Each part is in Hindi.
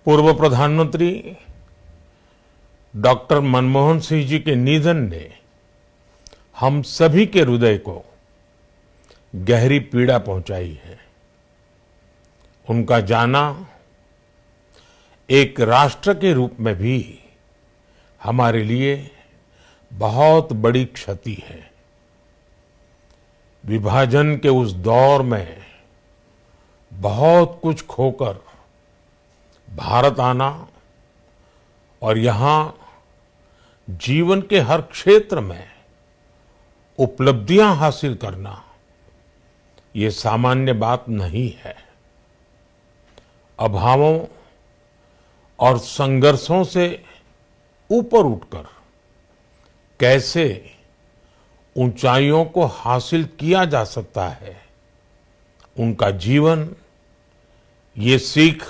पूर्व प्रधानमंत्री डॉक्टर मनमोहन सिंह जी के निधन ने हम सभी के हृदय को गहरी पीड़ा पहुंचाई है। उनका जाना एक राष्ट्र के रूप में भी हमारे लिए बहुत बड़ी क्षति है। विभाजन के उस दौर में बहुत कुछ खोकर भारत आना और यहां जीवन के हर क्षेत्र में उपलब्धियां हासिल करना ये सामान्य बात नहीं है। अभावों और संघर्षों से ऊपर उठकर कैसे ऊंचाइयों को हासिल किया जा सकता है, उनका जीवन ये सीख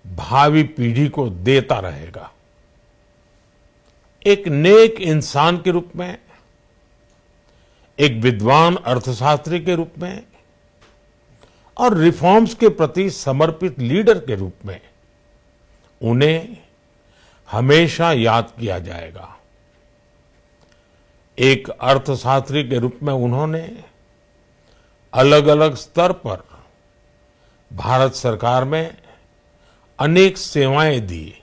भावी पीढ़ी को देता रहेगा। एक नेक इंसान के रूप में, एक विद्वान अर्थशास्त्री के रूप में और रिफॉर्म्स के प्रति समर्पित लीडर के रूप में उन्हें हमेशा याद किया जाएगा। एक अर्थशास्त्री के रूप में उन्होंने अलग अलग स्तर पर भारत सरकार में अनेक सेवाएं दी।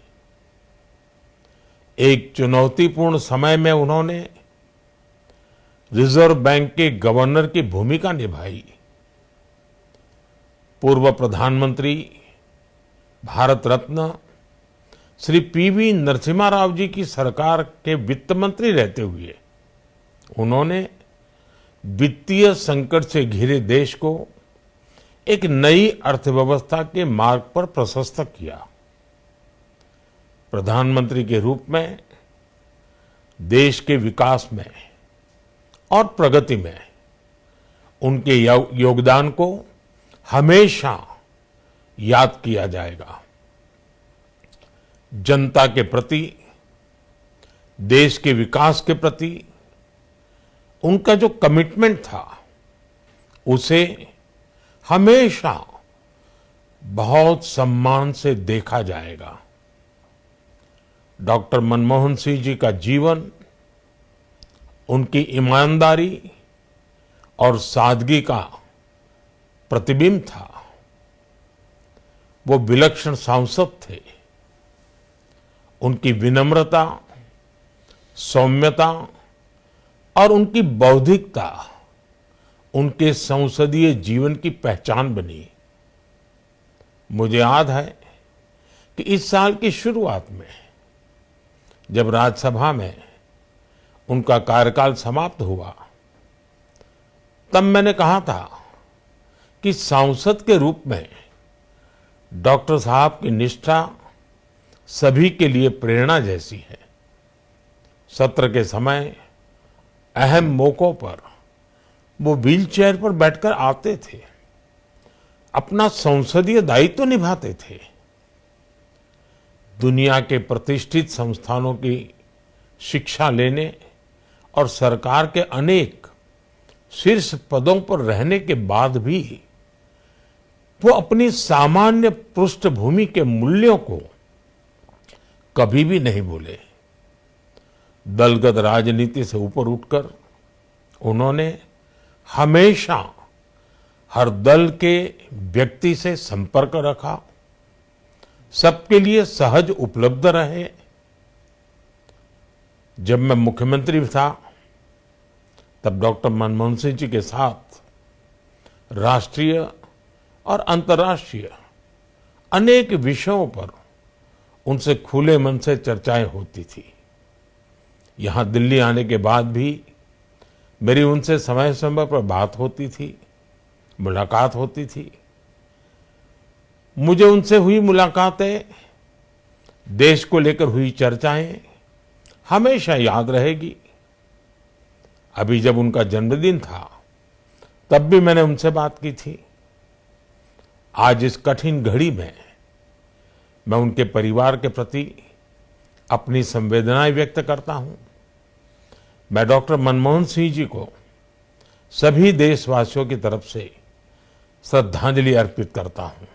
एक चुनौतीपूर्ण समय में उन्होंने रिजर्व बैंक के गवर्नर की भूमिका निभाई। पूर्व प्रधानमंत्री भारत रत्न श्री पीवी नरसिम्हा राव जी की सरकार के वित्त मंत्री रहते हुए उन्होंने वित्तीय संकट से घिरे देश को एक नई अर्थव्यवस्था के मार्ग पर प्रशस्त किया। प्रधानमंत्री के रूप में देश के विकास में और प्रगति में उनके योगदान को हमेशा याद किया जाएगा। जनता के प्रति, देश के विकास के प्रति उनका जो कमिटमेंट था उसे हमेशा बहुत सम्मान से देखा जाएगा। डॉक्टर मनमोहन सिंह जी का जीवन उनकी ईमानदारी और सादगी का प्रतिबिंब था। वो विलक्षण सांसद थे। उनकी विनम्रता, सौम्यता और उनकी बौद्धिकता उनके संसदीय जीवन की पहचान बनी। मुझे याद है कि इस साल की शुरुआत में जब राज्यसभा में उनका कार्यकाल समाप्त हुआ, तब मैंने कहा था कि सांसद के रूप में डॉक्टर साहब की निष्ठा सभी के लिए प्रेरणा जैसी है। सत्र के समय अहम मौकों पर वो व्हीलचेयर पर बैठकर आते थे, अपना संसदीय दायित्व निभाते थे। दुनिया के प्रतिष्ठित संस्थानों की शिक्षा लेने और सरकार के अनेक शीर्ष पदों पर रहने के बाद भी वो अपनी सामान्य पृष्ठभूमि के मूल्यों को कभी भी नहीं भूले। दलगत राजनीति से ऊपर उठकर उन्होंने हमेशा हर दल के व्यक्ति से संपर्क रखा, सबके लिए सहज उपलब्ध रहे। जब मैं मुख्यमंत्री था तब डॉक्टर मनमोहन सिंह जी के साथ राष्ट्रीय और अंतर्राष्ट्रीय अनेक विषयों पर उनसे खुले मन से चर्चाएं होती थी। यहां दिल्ली आने के बाद भी मेरी उनसे समय समय पर बात होती थी, मुलाकात होती थी। मुझे उनसे हुई मुलाकातें, देश को लेकर हुई चर्चाएं हमेशा याद रहेगी। अभी जब उनका जन्मदिन था तब भी मैंने उनसे बात की थी। आज इस कठिन घड़ी में मैं उनके परिवार के प्रति अपनी संवेदनाएं व्यक्त करता हूं। मैं डॉक्टर मनमोहन सिंह जी को सभी देशवासियों की तरफ से श्रद्धांजलि अर्पित करता हूं।